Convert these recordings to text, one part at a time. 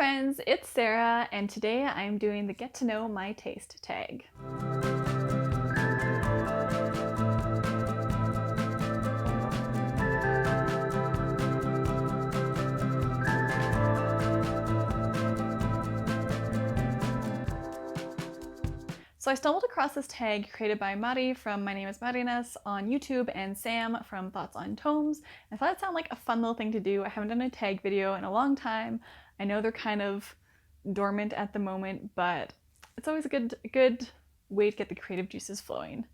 friends, it's Sarah, and today I'm doing the Get to Know My Taste tag. So I stumbled across this tag created by Mari from My Name is Marinas on YouTube and Sam from Thoughts on Tomes. I thought it sounded like a fun little thing to do. I haven't done a tag video in a long time. I know they're kind of dormant at the moment, but it's always a good way to get the creative juices flowing.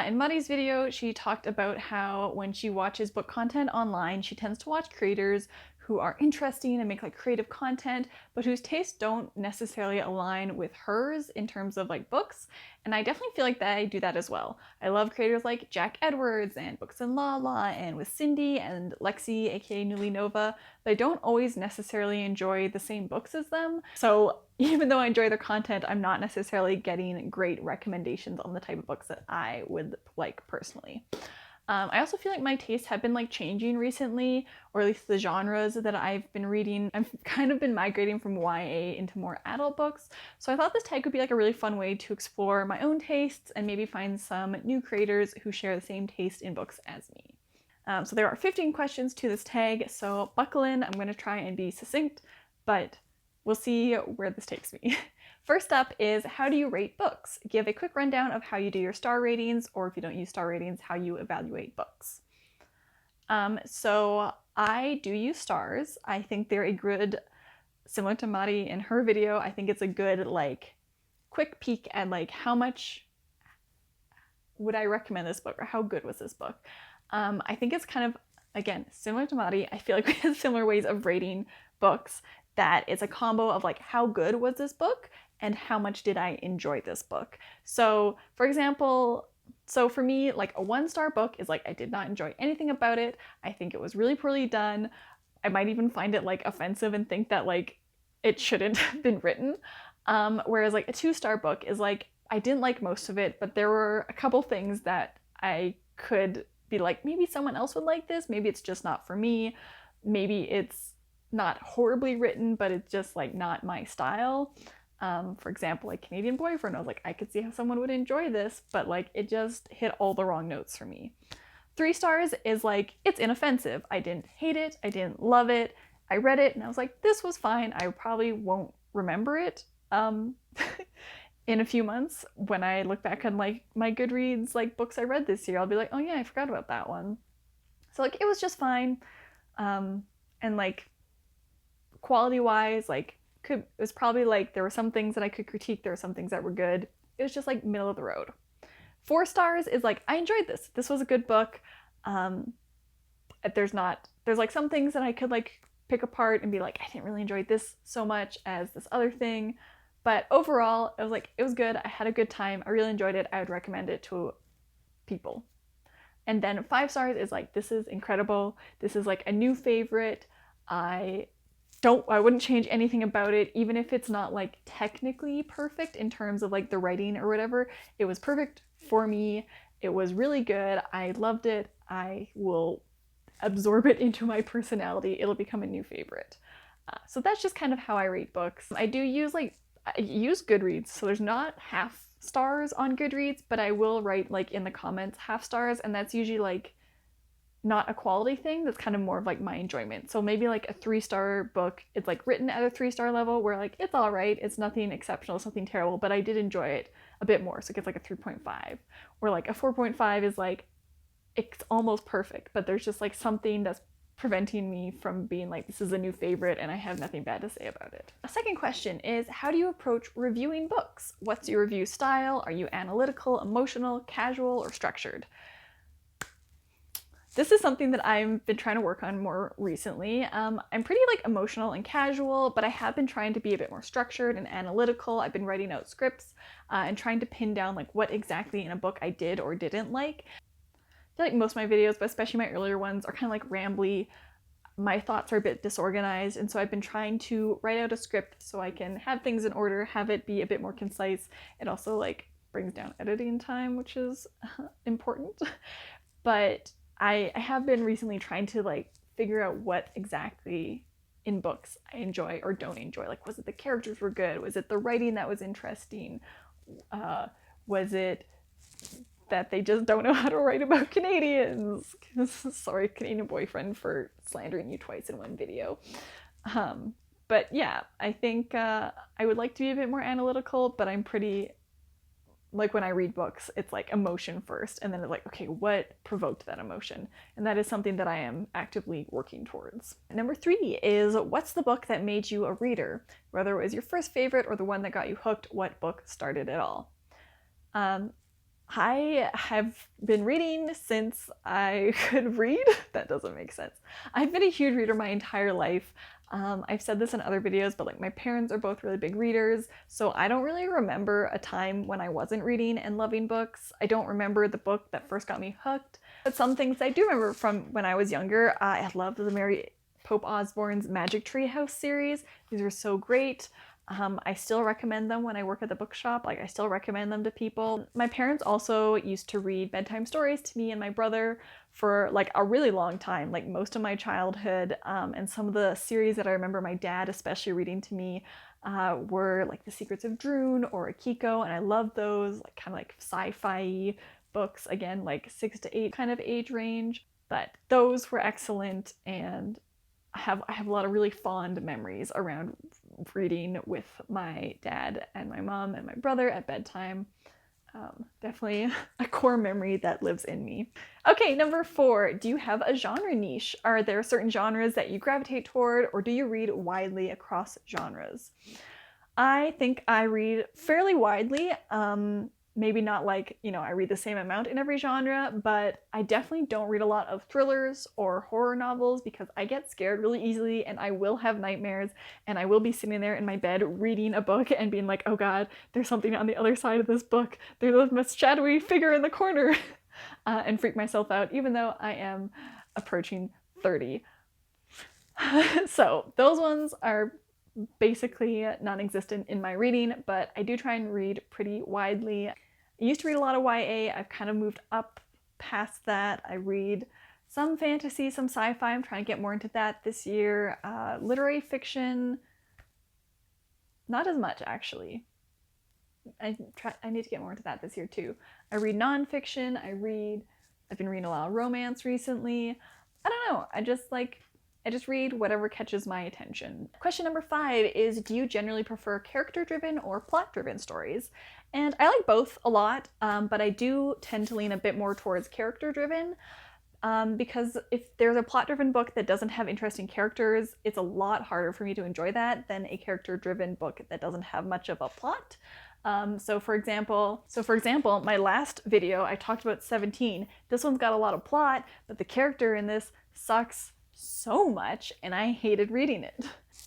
In Mari's video, she talked about how when she watches book content online, she tends to watch creators who are interesting and make like creative content, but whose tastes don't necessarily align with hers in terms of like books. And I definitely feel like that I do that as well. I love creators like Jack Edwards and Books and Lala and with Cindy and Lexi, aka Newly Nova, but I don't always necessarily enjoy the same books as them. So even though I enjoy their content, I'm not necessarily getting great recommendations on the type of books that I would like personally. I also feel like my tastes have been like changing recently, or at least the genres that I've been reading. I've kind of been migrating from YA into more adult books. So I thought this tag would be like a really fun way to explore my own tastes and maybe find some new creators who share the same taste in books as me. So there are 15 questions to this tag, so buckle in. I'm going to try and be succinct, but we'll see where this takes me. First up is, how do you rate books? Give a quick rundown of how you do your star ratings, or if you don't use star ratings, how you evaluate books. So I do use stars. I think they're a good, similar to Mari in her video, I think it's a good like quick peek at like how much would I recommend this book, or how good was this book. I think it's kind of, again, similar to Mari. I feel like we have similar ways of rating books, that it's a combo of like how good was this book and how much did I enjoy this book. So for example, for me, like a 1-star book is like I did not enjoy anything about it. I think it was really poorly done. I might even find it like offensive and think that like it shouldn't have been written. Whereas like a 2-star book is like I didn't like most of it, but there were a couple things that I could be like, maybe someone else would like this, maybe it's just not for me, maybe it's not horribly written, but it's just like not my style. For example, like Canadian Boyfriend, I was like, I could see how someone would enjoy this, but like it just hit all the wrong notes for me. 3 stars is like, it's inoffensive. I didn't hate it, I didn't love it. I read it and I was like, this was fine. I probably won't remember it in a few months. When I look back on like my Goodreads like books I read this year, I'll be like, oh yeah, I forgot about that one. So like it was just fine. And like quality wise, like it was probably like there were some things that I could critique, there were some things that were good. It was just like middle of the road. 4 stars is like, I enjoyed this. This was a good book. There's like some things that I could like pick apart and be like, I didn't really enjoy this so much as this other thing. But overall, it was like, it was good. I had a good time. I really enjoyed it. I would recommend it to people. And then 5 stars is like, this is incredible. This is like a new favorite. I wouldn't change anything about it, even if it's not like technically perfect in terms of like the writing or whatever. It was perfect for me. It was really good. I loved it. I will absorb it into my personality. It'll become a new favorite. So that's just kind of how I rate books. I use Goodreads, so there's not half stars on Goodreads, but I will write like in the comments half stars, and that's usually like not a quality thing. That's kind of more of like my enjoyment. So maybe like a 3-star book, it's like written at a 3-star level where like it's all right, it's nothing exceptional, it's nothing terrible, but I did enjoy it a bit more, so it gets like a 3.5. Or like a 4.5 is like it's almost perfect, but there's just like something that's preventing me from being like, this is a new favorite and I have nothing bad to say about it. A second question is, how do you approach reviewing books? What's your review style? Are you analytical, emotional, casual, or structured? This is something that I've been trying to work on more recently. I'm pretty like emotional and casual, but I have been trying to be a bit more structured and analytical. I've been writing out scripts and trying to pin down like what exactly in a book I did or didn't like. I feel like most of my videos, but especially my earlier ones, are kind of like rambly. My thoughts are a bit disorganized, and so I've been trying to write out a script so I can have things in order, have it be a bit more concise. It also like brings down editing time, which is important. But I have been recently trying to like figure out what exactly in books I enjoy or don't enjoy. Like, was it the characters were good? Was it the writing that was interesting? Was it that they just don't know how to write about Canadians? Sorry, Canadian boyfriend, for slandering you twice in one video. But yeah, I think I would like to be a bit more analytical, but I'm pretty, like when I read books, it's like emotion first, and then it's like, okay, what provoked that emotion? And that is something that I am actively working towards. Number 3 is, what's the book that made you a reader? Whether it was your first favorite or the one that got you hooked, what book started it all? I have been reading since I could read. That doesn't make sense. I've been a huge reader my entire life. I've said this in other videos, but like my parents are both really big readers, so I don't really remember a time when I wasn't reading and loving books. I don't remember the book that first got me hooked, but some things I do remember from when I was younger. I loved the Mary Pope Osborne's Magic Tree House series. These were so great. I still recommend them when I work at the bookshop. Like, I still recommend them to people. My parents also used to read bedtime stories to me and my brother for like a really long time, like most of my childhood. And some of the series that I remember my dad especially reading to me were like The Secrets of Droon or Akiko, and I loved those, like kind of like sci-fi books, again, like 6 to 8 kind of age range. But those were excellent, and I have a lot of really fond memories around reading with my dad and my mom and my brother at bedtime. Definitely a core memory that lives in me. Okay, number 4, do you have a genre niche? Are there certain genres that you gravitate toward, or do you read widely across genres? I think I read fairly widely. Maybe not like, I read the same amount in every genre, but I definitely don't read a lot of thrillers or horror novels because I get scared really easily and I will have nightmares, and I will be sitting there in my bed reading a book and being like, oh god, there's something on the other side of this book. There's a shadowy figure in the corner, and freak myself out, even though I am approaching 30. So those ones are basically non-existent in my reading, but I do try and read pretty widely. I used to read a lot of YA. I've kind of moved up past that. I read some fantasy, some sci-fi. I'm trying to get more into that this year. Literary fiction, not as much actually. I need to get more into that this year too. I read nonfiction. I've been reading a lot of romance recently. I don't know. I just read whatever catches my attention. Question number 5 is, do you generally prefer character-driven or plot-driven stories? And I like both a lot, but I do tend to lean a bit more towards character-driven, because if there's a plot-driven book that doesn't have interesting characters, it's a lot harder for me to enjoy that than a character-driven book that doesn't have much of a plot. So for example, my last video, I talked about 17. This one's got a lot of plot, but the character in this sucks so much, and I hated reading it.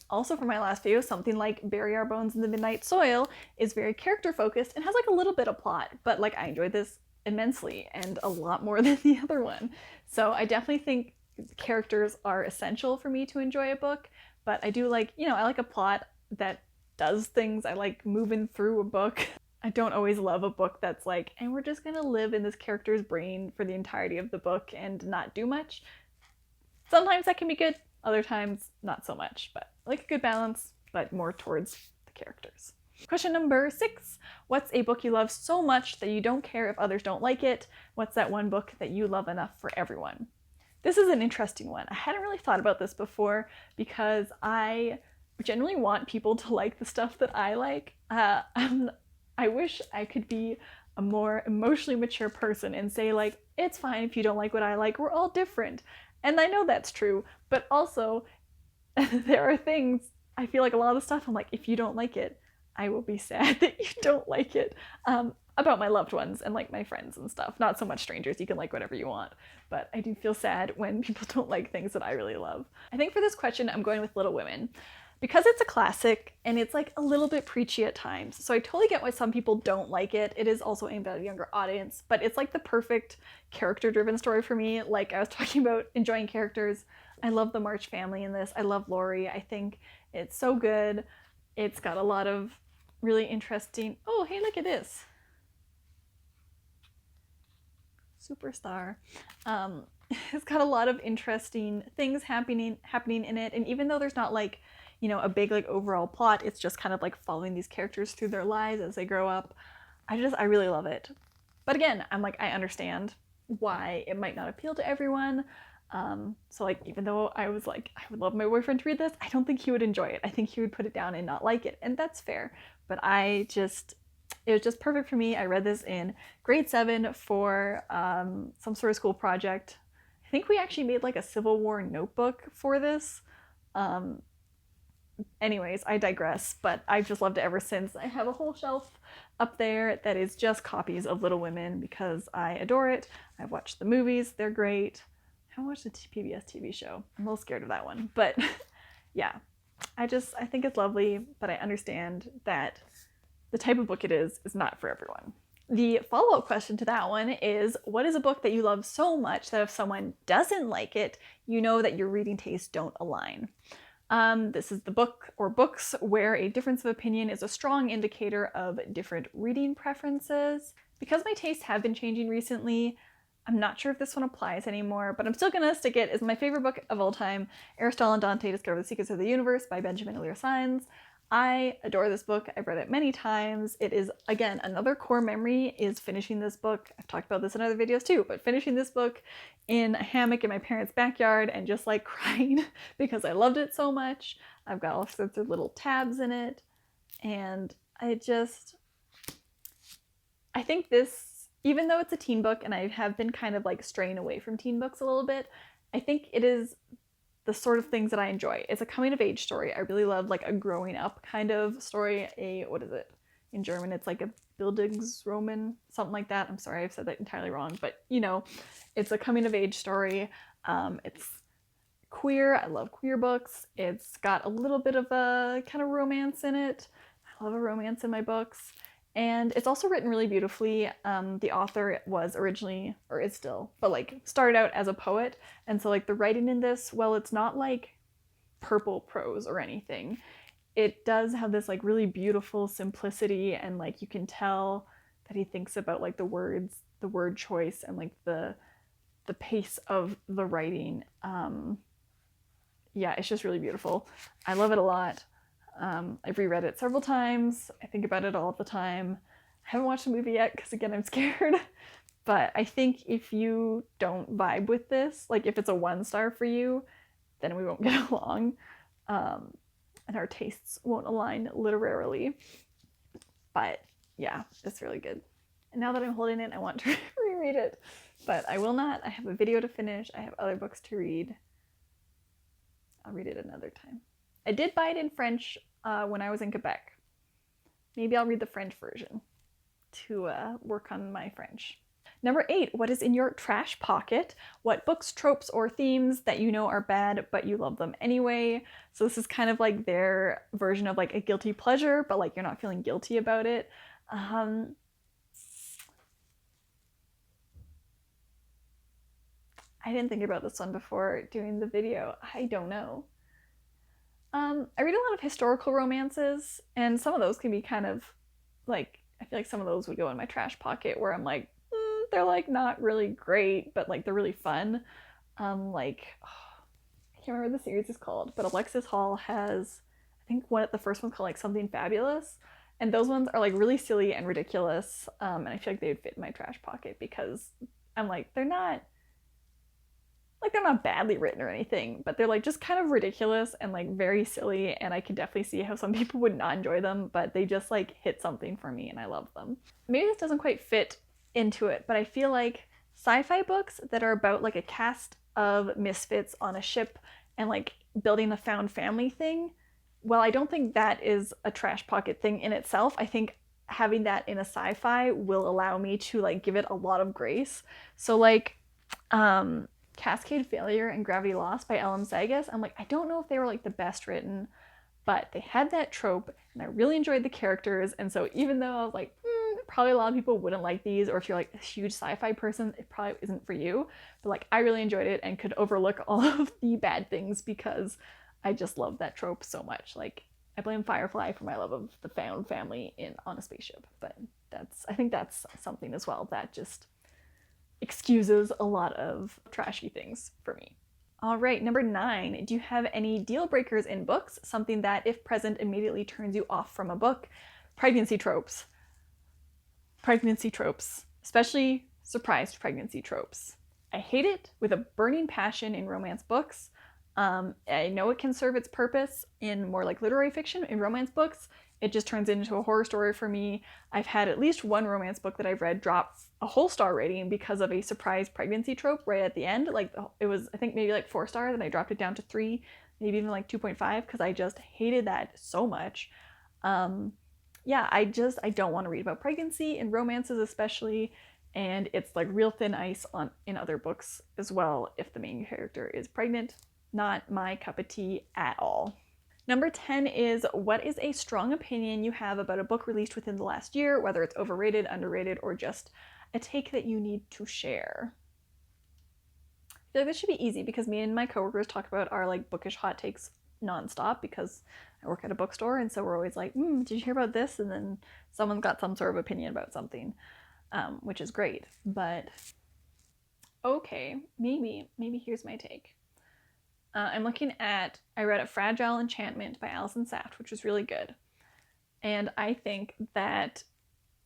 Also, for my last video, something like Bury Our Bones in the Midnight Soil is very character focused and has like a little bit of plot, but like I enjoyed this immensely and a lot more than the other one. So I definitely think characters are essential for me to enjoy a book, but I do like, I like a plot that does things. I like moving through a book. I don't always love a book that's like, and we're just gonna live in this character's brain for the entirety of the book and not do much. Sometimes that can be good, other times not so much, but I like a good balance, but more towards the characters. Question number 6, what's a book you love so much that you don't care if others don't like it? What's that one book that you love enough for everyone? This is an interesting one. I hadn't really thought about this before because I generally want people to like the stuff that I like. I wish I could be a more emotionally mature person and say like, it's fine if you don't like what I like, we're all different. And I know that's true, but also there are things, I feel like a lot of the stuff, I'm like, if you don't like it, I will be sad that you don't like it. About my loved ones and like my friends and stuff. Not so much strangers, you can like whatever you want, but I do feel sad when people don't like things that I really love. I think for this question, I'm going with Little Women, because it's a classic and it's like a little bit preachy at times. So I totally get why some people don't like it. It is also aimed at a younger audience, but it's like the perfect character-driven story for me. Like I was talking about enjoying characters. I love the March family in this. I love Laurie. I think it's so good. It's got a lot of really interesting, oh, hey, look at this. Superstar. It's got a lot of interesting things happening in it, and even though there's not like, you know, a big like overall plot, it's just kind of like following these characters through their lives as they grow up. I really love it. But again, I'm like, I understand why it might not appeal to everyone. So like, even though I was like, I would love my boyfriend to read this, I don't think he would enjoy it. I think he would put it down and not like it, and that's fair. But it was just perfect for me. I read this in grade 7 for some sort of school project. I think we actually made like a Civil War notebook for this. Um, Anyways, I digress, but I've just loved it ever since. I have a whole shelf up there that is just copies of Little Women because I adore it. I've watched the movies, they're great. I haven't watched the PBS TV show. I'm a little scared of that one, but yeah, I think it's lovely, but I understand that the type of book it is not for everyone. The follow-up question to that one is, what is a book that you love so much that if someone doesn't like it, you know that your reading tastes don't align? This is the book or books where a difference of opinion is a strong indicator of different reading preferences. Because my tastes have been changing recently, I'm not sure if this one applies anymore, but I'm still gonna stick it as my favorite book of all time, Aristotle and Dante Discover the Secrets of the Universe by Benjamin Alire. I adore this book. I've read it many times. It is, again, another core memory is finishing this book. I've talked about this in other videos too, but finishing this book in a hammock in my parents' backyard and just like crying because I loved it so much. I've got all sorts of little tabs in it. And I think this, even though it's a teen book and I have been kind of like straying away from teen books a little bit, I think it is the sort of things that I enjoy. It's a coming of age story. I really love like a growing up kind of story. What is it? In German, it's like a Bildungsroman, something like that. I'm sorry, I've said that entirely wrong, but you know, it's a coming of age story. It's queer. I love queer books. It's got a little bit of a kind of romance in it. I love a romance in my books. And it's also written really beautifully. The author was originally, or is still, but like started out as a poet. And so like the writing in this, well, it's not like purple prose or anything. It does have this like really beautiful simplicity, and like you can tell that he thinks about like the words, the word choice, and like the pace of the writing. Yeah, it's just really beautiful. I love it a lot. I've reread it several times. I think about it all the time. I haven't watched the movie yet because, again, I'm scared. But I think if you don't vibe with this, like if it's a 1-star for you, then we won't get along. And our tastes won't align literarily. But yeah, it's really good. And now that I'm holding it, I want to reread it. But I will not. I have a video to finish. I have other books to read. I'll read it another time. I did buy it in French when I was in Quebec. Maybe I'll read the French version to work on my French. Number 8, what is in your trash pocket? What books, tropes, or themes that you know are bad, but you love them anyway? So this is kind of like their version of like a guilty pleasure, but like you're not feeling guilty about it. I didn't think about this one before doing the video. I don't know. I read a lot of historical romances, and some of those can be kind of like, I feel like some of those would go in my trash pocket where I'm like, they're like not really great, but like they're really fun. Like, I can't remember what the series is called, but Alexis Hall has, I think the first one called like Something Fabulous, and those ones are like really silly and ridiculous, and I feel like they would fit in my trash pocket because I'm like, they're not badly written or anything, but they're like just kind of ridiculous and like very silly, and I can definitely see how some people would not enjoy them, but they just like hit something for me and I love them. Maybe this doesn't quite fit into it, but I feel like sci-fi books that are about like a cast of misfits on a ship and like building a found family thing, well, I don't think that is a trash pocket thing in itself. I think having that in a sci-fi will allow me to like give it a lot of grace. So like Cascade Failure and Gravity Lost by L.M. Sagas, I'm like, I don't know if they were like the best written, but they had that trope and I really enjoyed the characters. And so even though I was like, probably a lot of people wouldn't like these, or if you're like a huge sci-fi person, it probably isn't for you, but like I really enjoyed it and could overlook all of the bad things because I just love that trope so much. Like, I blame Firefly for my love of the found family on a spaceship, but I think that's something as well that just excuses a lot of trashy things for me. All right, number 9. Do you have any deal breakers in books? Something that, if present, immediately turns you off from a book? Pregnancy tropes. Pregnancy tropes, especially surprised pregnancy tropes. I hate it with a burning passion in romance books. I know it can serve its purpose in more like literary fiction. In romance books, it just turns into a horror story for me. I've had at least one romance book that I've read drop a whole star rating because of a surprise pregnancy trope right at the end. Like, it was, I think, maybe like 4 stars, and I dropped it down to 3, maybe even like 2.5, because I just hated that so much. Yeah, I don't want to read about pregnancy in romances especially, and it's like real thin ice in other books as well if the main character is pregnant. Not my cup of tea at all. Number 10 is, what is a strong opinion you have about a book released within the last year, whether it's overrated, underrated, or just a take that you need to share? I feel like this should be easy because me and my coworkers talk about our like bookish hot takes nonstop because I work at a bookstore, and so we're always like, did you hear about this? And then someone's got some sort of opinion about something, which is great. But okay, maybe here's my take. I'm looking at, I read A Fragile Enchantment by Alison Saft, which was really good. And I think that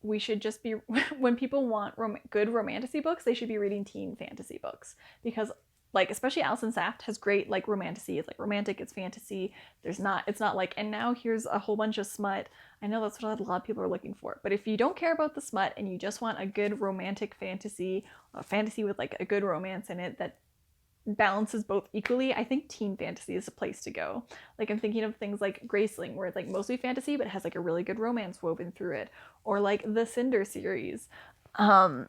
we should just be, when people want good romantasy books, they should be reading teen fantasy books. Because, like, especially Alison Saft has great, like, romantasy. It's, like, romantic, it's fantasy. It's not like, and now here's a whole bunch of smut. I know that's what a lot of people are looking for. But if you don't care about the smut and you just want a good romantic fantasy, a fantasy with, like, a good romance in it that balances both equally, I think teen fantasy is a place to go. Like, I'm thinking of things like Graceling, where it's like mostly fantasy but it has like a really good romance woven through it, or like the Cinder series, the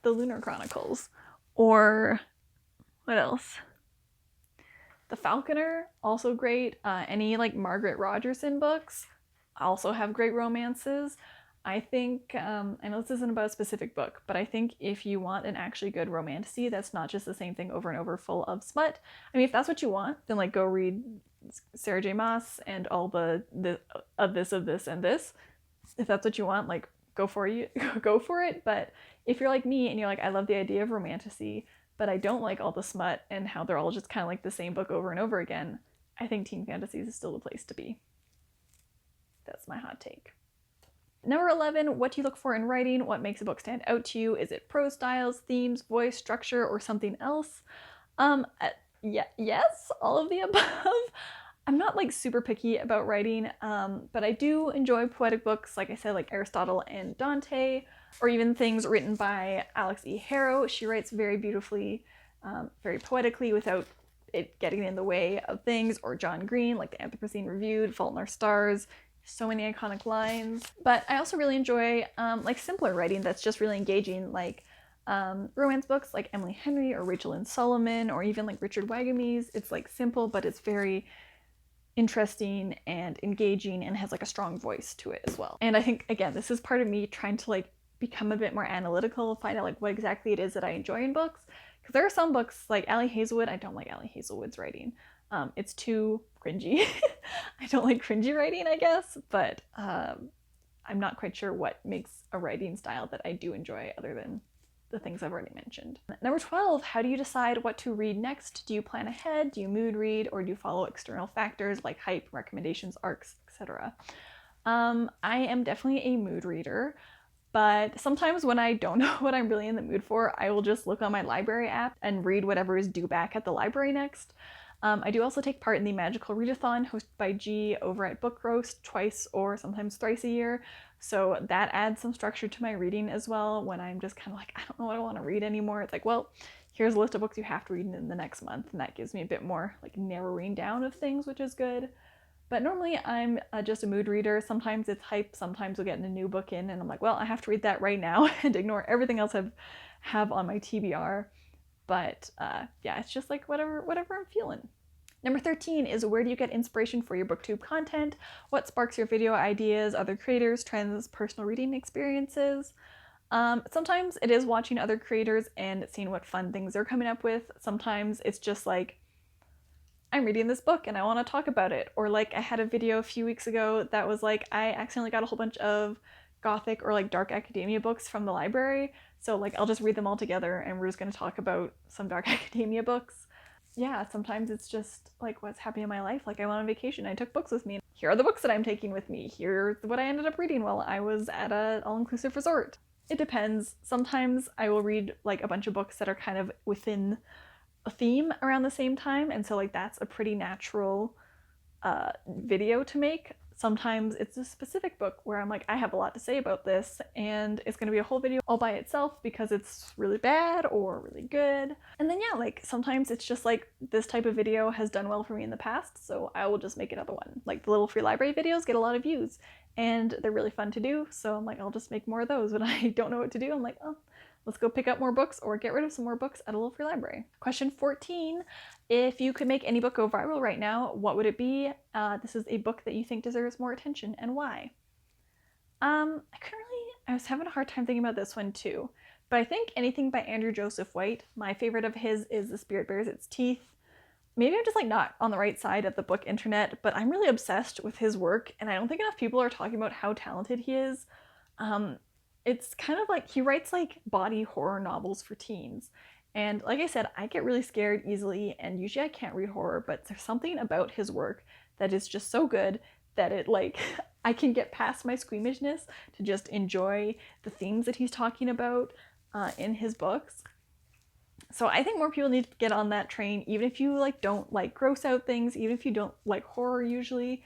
Lunar Chronicles, or what else, The Falconer, also great. Any like Margaret Rogerson books also have great romances. I think, I know this isn't about a specific book, but I think if you want an actually good romantasy that's not just the same thing over and over full of smut, I mean, if that's what you want, then like go read Sarah J. Maas and all the of this, and this. If that's what you want, like go for it. But if you're like me and you're like, I love the idea of romantasy, but I don't like all the smut and how they're all just kind of like the same book over and over again, I think teen fantasies is still the place to be. That's my hot take. Number 11, what do you look for in writing? What makes a book stand out to you? Is it prose styles, themes, voice, structure, or something else? Yes, all of the above. I'm not like super picky about writing, but I do enjoy poetic books, like I said, like Aristotle and Dante, or even things written by Alex E. Harrow. She writes very beautifully, very poetically without it getting in the way of things, or John Green, like the Anthropocene Reviewed, Fault in Our Stars. So many iconic lines. But I also really enjoy like simpler writing that's just really engaging, like romance books like Emily Henry or Rachel Lynn Solomon, or even like Richard Wagamese. It's like simple, but it's very interesting and engaging and has like a strong voice to it as well. And I think, again, this is part of me trying to like become a bit more analytical, find out like what exactly it is that I enjoy in books. Because there are some books like Allie Hazelwood, I don't like Allie Hazelwood's writing. It's too cringy. I don't like cringy writing, I guess, but I'm not quite sure what makes a writing style that I do enjoy other than the things I've already mentioned. Number 12, how do you decide what to read next? Do you plan ahead? Do you mood read? Or do you follow external factors like hype, recommendations, arcs, etc.? I am definitely a mood reader, but sometimes when I don't know what I'm really in the mood for, I will just look on my library app and read whatever is due back at the library next. I do also take part in the Magical Readathon hosted by G over at Book Roast twice or sometimes thrice a year, so that adds some structure to my reading as well when I'm just kind of like, I don't know what I want to read anymore. It's like, well, here's a list of books you have to read in the next month, and that gives me a bit more like narrowing down of things, which is good. But normally I'm just a mood reader. Sometimes it's hype, sometimes we'll get a new book in and I'm like, well, I have to read that right now and ignore everything else I have on my TBR. But yeah, it's just like whatever I'm feeling. Number 13 is, where do you get inspiration for your BookTube content? What sparks your video ideas, other creators, trends, personal reading experiences? Sometimes it is watching other creators and seeing what fun things they're coming up with. Sometimes it's just like, I'm reading this book and I want to talk about it. Or like I had a video a few weeks ago that was like, I accidentally got a whole bunch of gothic or like dark academia books from the library. So like I'll just read them all together and we're just going to talk about some dark academia books. Yeah, sometimes it's just like what's happening in my life. Like I went on vacation, I took books with me. Here are the books that I'm taking with me. Here's what I ended up reading while I was at an all-inclusive resort. It depends. Sometimes I will read like a bunch of books that are kind of within a theme around the same time, and so like that's a pretty natural video to make. Sometimes it's a specific book where I'm like, I have a lot to say about this, and it's going to be a whole video all by itself because it's really bad or really good. And then yeah, like sometimes it's just like this type of video has done well for me in the past, so I will just make another one. Like the little free library videos get a lot of views and they're really fun to do, so I'm like, I'll just make more of those. When I don't know what to do, I'm like, oh, let's go pick up more books or get rid of some more books at a little free library. Question 14, if you could make any book go viral right now, what would it be? This is a book that you think deserves more attention and why. I was having a hard time thinking about this one too, but I think anything by Andrew Joseph White. My favorite of his is The Spirit Bears Its Teeth. Maybe I'm just like not on the right side of the book internet, but I'm really obsessed with his work and I don't think enough people are talking about how talented he is. It's kind of like he writes like body horror novels for teens. And like I said, I get really scared easily and usually I can't read horror, but there's something about his work that is just so good that it like, I can get past my squeamishness to just enjoy the themes that he's talking about in his books. So I think more people need to get on that train, even if you like don't like gross out things, even if you don't like horror usually.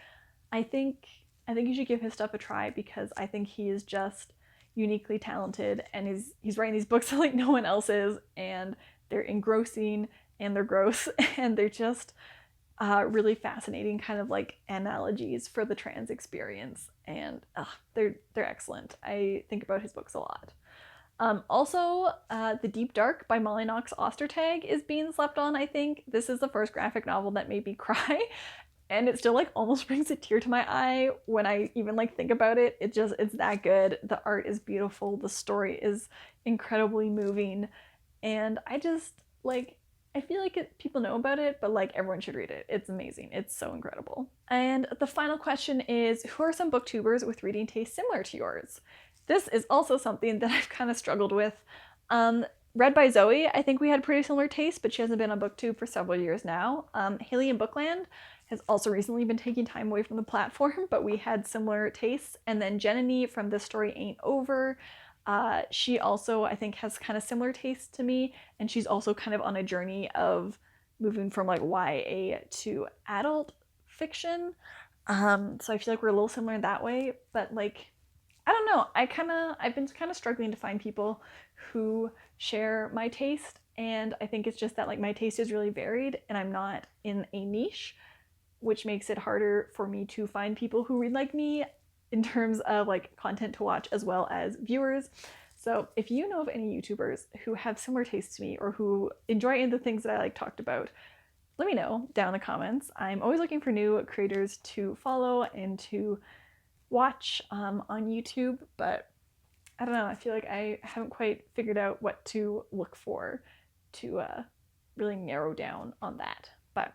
I think you should give his stuff a try because I think he is just uniquely talented and he's writing these books like no one else is, and they're engrossing and they're gross and they're just really fascinating kind of like analogies for the trans experience, and they're excellent. I think about his books a lot. Also, The Deep Dark by Molly Knox Ostertag is being slept on, I think. This is the first graphic novel that made me cry, and it still like almost brings a tear to my eye when I even like think about it. It's that good. The art is beautiful. The story is incredibly moving. And I just like, I feel like people know about it, but like everyone should read it. It's amazing. It's so incredible. And the final question is, who are some booktubers with reading tastes similar to yours? This is also something that I've kind of struggled with. Read by Zoe, I think we had pretty similar tastes, but she hasn't been on BookTube for several years now. Haley in Bookland has also recently been taking time away from the platform, but we had similar tastes. And then Jenny from This Story Ain't Over, she also, I think, has kind of similar tastes to me, and she's also kind of on a journey of moving from like YA to adult fiction. So I feel like we're a little similar in that way, but like, I don't know, I've been kind of struggling to find people who share my taste, and I think it's just that like my taste is really varied and I'm not in a niche, which makes it harder for me to find people who read like me in terms of like content to watch as well as viewers. So if you know of any YouTubers who have similar tastes to me or who enjoy any of the things that I like talked about, let me know down in the comments. I'm always looking for new creators to follow and to watch on YouTube, but I don't know, I feel like I haven't quite figured out what to look for to really narrow down on that. But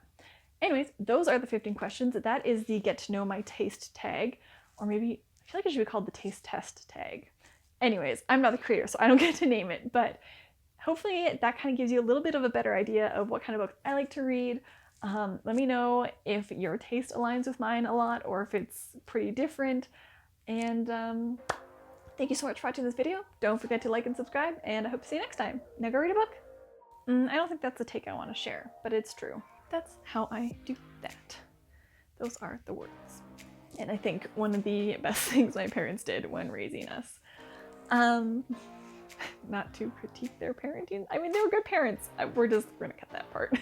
anyways, those are the 15 questions. That is the get to know my taste tag, or maybe I feel like it should be called the taste test tag. Anyways, I'm not the creator, so I don't get to name it, but hopefully that kind of gives you a little bit of a better idea of what kind of books I like to read. Let me know if your taste aligns with mine a lot or if it's pretty different. And thank you so much for watching this video. Don't forget to like and subscribe, and I hope to see you next time. Now go read a book. I don't think that's the take I want to share, but it's true. That's how I do that. Those are the words. And I think one of the best things my parents did when raising us. Not to critique their parenting. I mean, they were good parents. We're gonna cut that part.